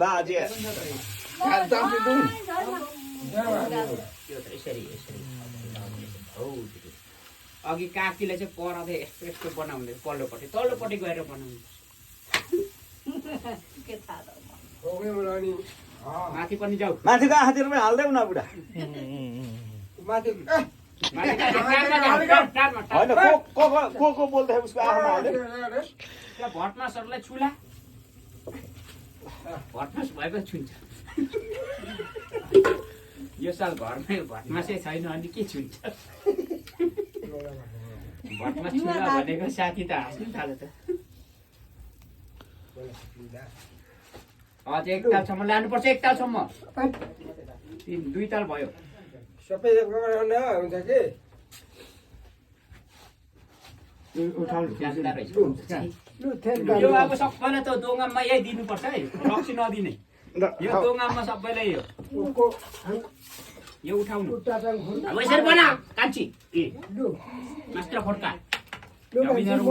बाजे अघि काकीले चाहिँ पराले यस्तो यस्तो बनाउने पल्लोपट्टि तल्लोपट्टि गएर बनाउने माथि पनि जाऊ माथिको हाततिर पनि हाल्दै न बुढा होइन को बोल्दाखेरि उसको आफूमा हाल्यो भटमासहरूलाई छुला भटमास भएपछि छुन्छ यो साल घरमै भटमासै छैन अनि के छुन्छ भटमास छुला भनेको साथी त हाँस्नु थाल्यो त अझ एक तालसम्म लानुपर्छ एक तालसम्म 2 ताल भयो सबै हुन्छ कि यो अब सबैलाई त दोङाममा यही दिनुपर्छ है रक्सी नदिने यो दोङाममा सबैलाई यो उठाउनु अब यसरी बना कान्छी मास्टर फड्का उठाउँदाखेरि